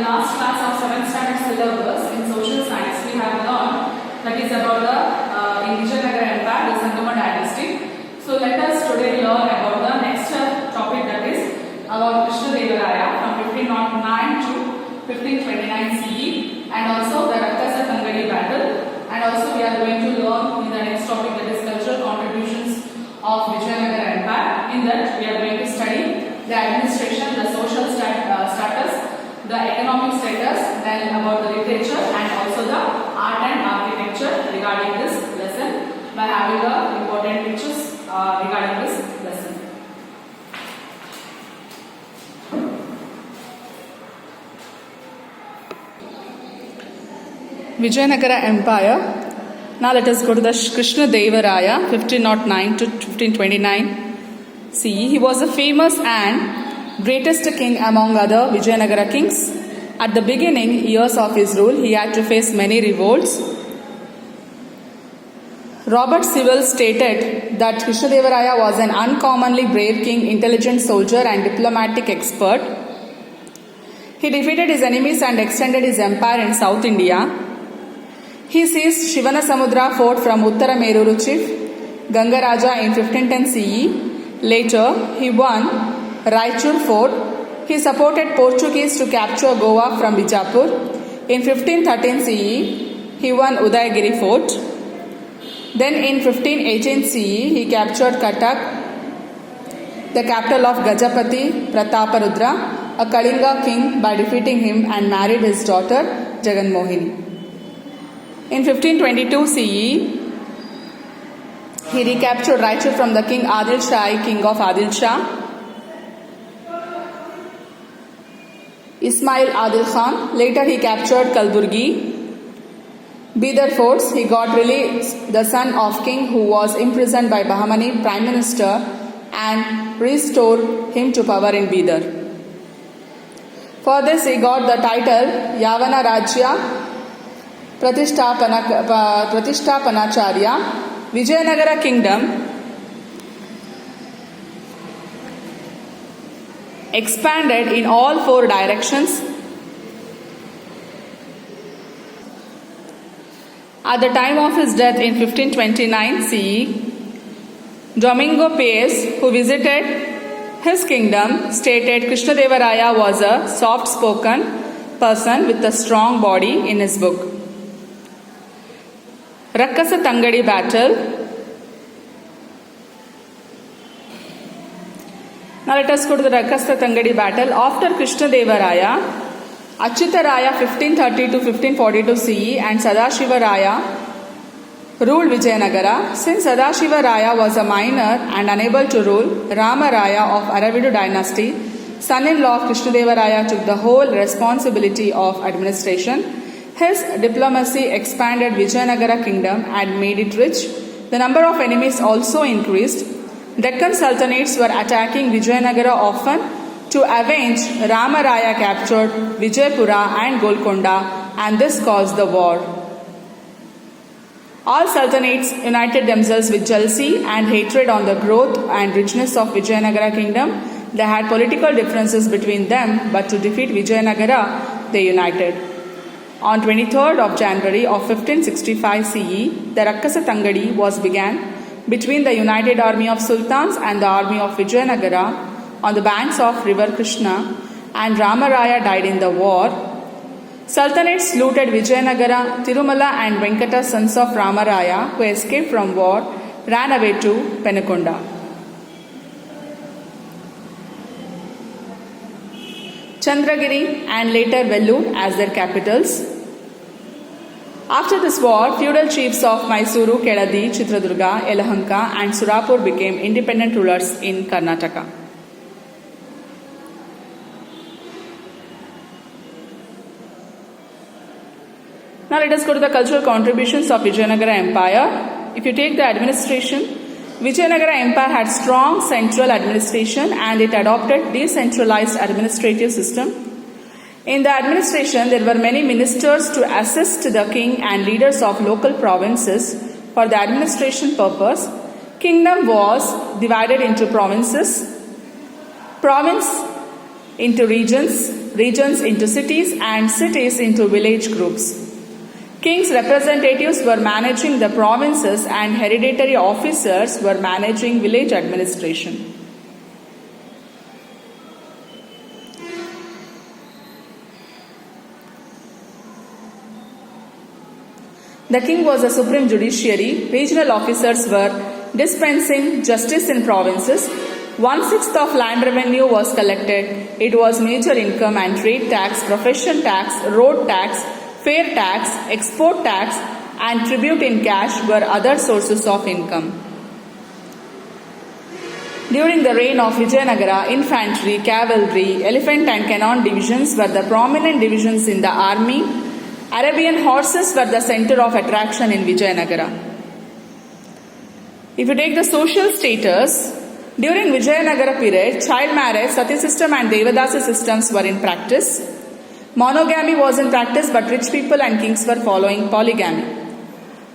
last class of 7th standard syllabus in social science, we have learned that is about the Vijayanagara Empire, the Sangama dynasty. So let us today learn about the next topic, that is about Krishnadevaraya from 1509 to 1529 CE, and also the Rakasa Tangadi battle. And also we are going to learn in the next topic, that is cultural contributions of Vijayanagara Empire. In that we are going to study the administration, the social status, the economic status, then about the literature and also the art and architecture regarding this lesson, by having the important pictures regarding this lesson. Vijayanagara Empire. Now let us go to the Krishnadevaraya 1509 to 1529 CE. He was a famous and greatest king among other Vijayanagara kings. At the beginning years of his rule, he had to face many revolts. Robert Sewell stated that Krishnadevaraya was an uncommonly brave king, intelligent soldier and diplomatic expert. He defeated his enemies and extended his empire in South India. He seized Shivanasamudra fort from Uttara Meruru chief Gangaraja in 1510 CE. Later, he won Raichur fort. He supported Portuguese to capture Goa from Bijapur. In 1513 CE, he won Udayagiri fort. Then in 1518 CE, he captured Cuttack, the capital of Gajapati Prataparudra, a Kalinga king, by defeating him and married his daughter Jaganmohini. In 1522 CE, he recaptured Raichur from the king Adil Shah, king of Adil Shah. Ismail Adil Khan. Later he captured Kalburgi. Bidar forts, he got released the son of king who was imprisoned by Bahmani prime minister and restored him to power in Bidar. For this he got the title Yavana Rajya Pratishtapanacharya. Vijayanagara kingdom expanded in all four directions. At the time of his death in 1529 CE, Domingo Paez, who visited his kingdom, stated Krishnadevaraya was a soft-spoken person with a strong body in his book. Rakasa Tangadi battle. Now let us go to the Rakasa Tangadi battle. After Krishnadevaraya, Achyutaraya 1530 to 1542 CE and Sadashivaraya ruled Vijayanagara. Since Sadashivaraya was a minor and unable to rule, Ramaraya of Aravidu dynasty, son-in-law of Krishnadevaraya, took the whole responsibility of administration. His diplomacy expanded Vijayanagara kingdom and made it rich. The number of enemies also increased. Deccan sultanates were attacking Vijayanagara often. To avenge, Ramaraya captured Vijaypura and Golconda, and this caused the war. All sultanates united themselves with jealousy and hatred on the growth and richness of Vijayanagara kingdom. They had political differences between them, but to defeat Vijayanagara, they united. On 23rd of January of 1565 CE, the Rakasa Tangadi was began between the united army of sultans and the army of Vijayanagara on the banks of river Krishna, and Ramaraya died in the war. Sultanates looted Vijayanagara. Tirumala and Venkata, sons of Ramaraya, who escaped from war, ran away to Penukonda. Chandragiri and later Vellore as their capitals. After this war, feudal chiefs of Mysuru, Keladi, Chitradurga, Yelahanka and Surapur became independent rulers in Karnataka. Now let us go to the cultural contributions of Vijayanagara Empire. If you take the administration, Vijayanagara Empire had strong central administration and it adopted decentralized administrative system. In the administration, there were many ministers to assist the king and leaders of local provinces for the administration purpose. Kingdom was divided into provinces. Province into regions, regions into cities, and cities into village groups. King's representatives were managing the provinces and hereditary officers were managing village administration. The king was the supreme judiciary. Regional officers were dispensing justice in provinces. 1/6 of land revenue was collected. It was major income and trade tax, profession tax, road tax, fair tax, export tax, and tribute in cash were other sources of income. During the reign of Vijayanagara, infantry, cavalry, elephant and cannon divisions were the prominent divisions in the army. Arabian horses were the center of attraction in Vijayanagara. If you take the social status, during Vijayanagara period, child marriage, sati system and devadasi systems were in practice. Monogamy was in practice, but rich people and kings were following polygamy.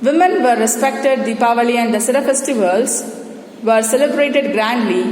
Women were respected. Deepavali and Dasara festivals were celebrated grandly.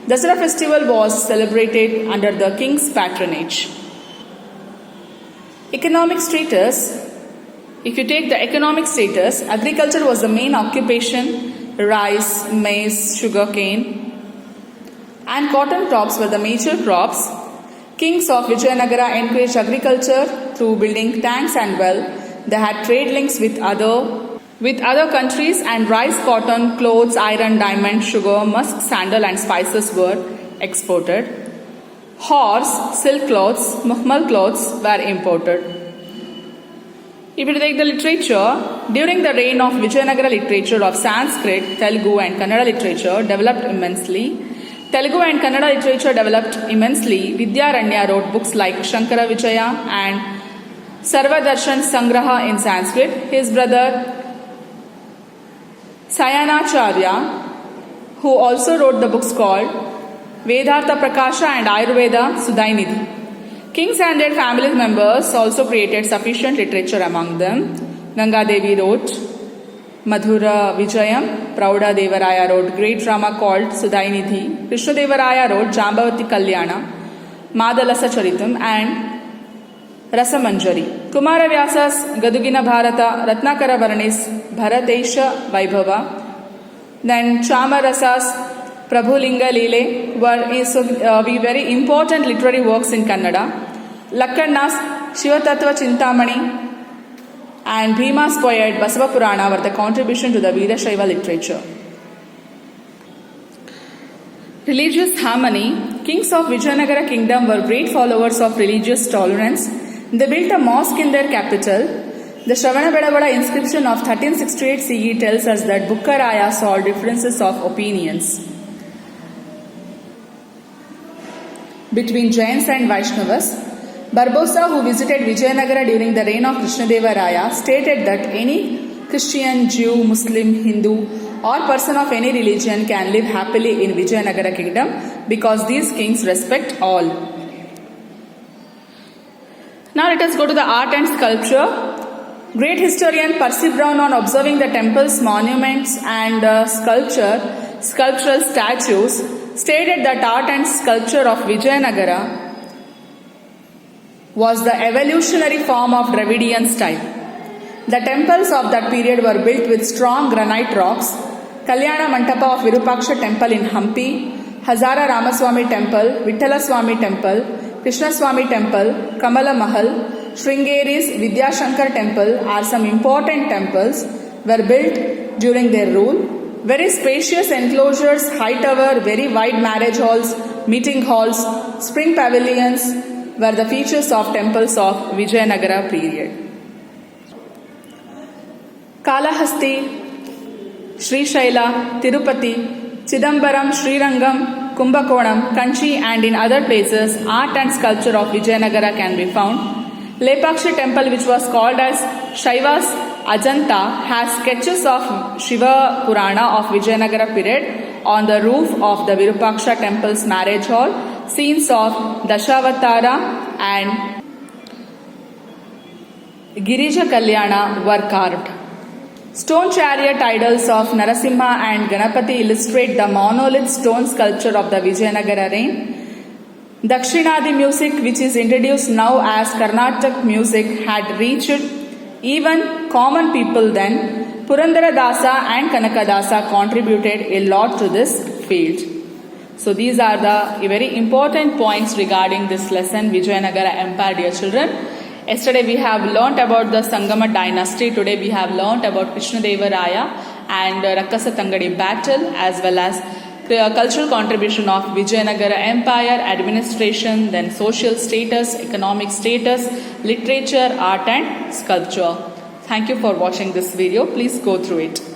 Dasara festival was celebrated under the king's patronage. Economic status. If you take the economic status, agriculture was the main occupation. Rice, maize, sugarcane, and cotton crops were the major crops. Kings of Vijayanagara encouraged agriculture through building tanks and wells. They had trade links with other countries, and rice, cotton, clothes, iron, diamond, sugar, musk, sandal, and spices were exported. Horse, silk clothes, mukhmal clothes were imported. If you take the literature, during the reign of Vijayanagara, literature of Sanskrit, Telugu and Kannada literature developed immensely. Telugu and Kannada literature developed immensely. Vidyaranya wrote books like Shankara Vijaya and Sarvadarshan Sangraha in Sanskrit. His brother Sayanacharya, who also wrote the books called Vedartha Prakasha and Ayurveda Sudainidhi. Kings and their family members also created sufficient literature among them. Ganga Devi wrote Madhura Vijayam, Prauda Devaraya wrote great drama called Sudainidhi, Krishna Devaraya wrote Jambavati Kalyana, Madalasa Charitam and Rasamanjari. Kumara Vyasa's Gadugina Bharata, Ratnakara Varani's Bharatesha Vaibhava, then Chamarasa's Prabhulinga Lile were very important literary works in Kannada. Lakkanna's Shivatattva Chintamani and Bhima's poet Basava Purana were the contribution to the Veerashaiva literature. Religious harmony. Kings of Vijayanagara kingdom were great followers of religious tolerance. They built a mosque in their capital. The Shravanabedagada inscription of 1368 CE tells us that Bukkaraya saw differences of opinions between Jains and Vaishnavas. Barbosa, who visited Vijayanagara during the reign of Krishnadeva stated that any Christian, Jew, Muslim, Hindu or person of any religion can live happily in Vijayanagara kingdom because these kings respect all. Now let us go to the art and sculpture. Great historian Percy Brown, on observing the temples, monuments and sculptural statues, stated that art and sculpture of Vijayanagara was the evolutionary form of Dravidian style. The temples of that period were built with strong granite rocks. Kalyana Mandapa of Virupaksha temple in Hampi, Hazara Ramaswamy temple, Vittala Swami temple, Krishna Swami temple, Kamala Mahal, Sringeri's Vidyashankar temple are some important temples were built during their rule. Very spacious enclosures, high tower, very wide marriage halls, meeting halls, spring pavilions were the features of temples of Vijayanagara period. Kalahasti, Sri Shaila, Tirupati, Chidambaram, Srirangam, Kumbakonam, Kanchi and in other places, art and sculpture of Vijayanagara can be found. Lepakshi temple, which was called as Shaiva's Ajanta, has sketches of Shiva Purana of Vijayanagara period on the roof of the Virupaksha temple's marriage hall. Scenes of Dashavatara and Girija Kalyana were carved. Stone chariot idols of Narasimha and Ganapati illustrate the monolith stone sculpture of the Vijayanagara reign. Dakshinadi music, which is introduced now as Carnatic music, had reached even common people then. Purandara Dasa and Kanakadasa contributed a lot to this field. So these are the very important points regarding this lesson, Vijayanagara Empire, dear children. Yesterday we have learnt about the Sangama dynasty. Today we have learnt about Krishnadevaraya and Rakasa Tangadi battle, as well as the cultural contribution of Vijayanagara Empire, administration, then social status, economic status, literature, art and sculpture. Thank you for watching this video. Please go through it.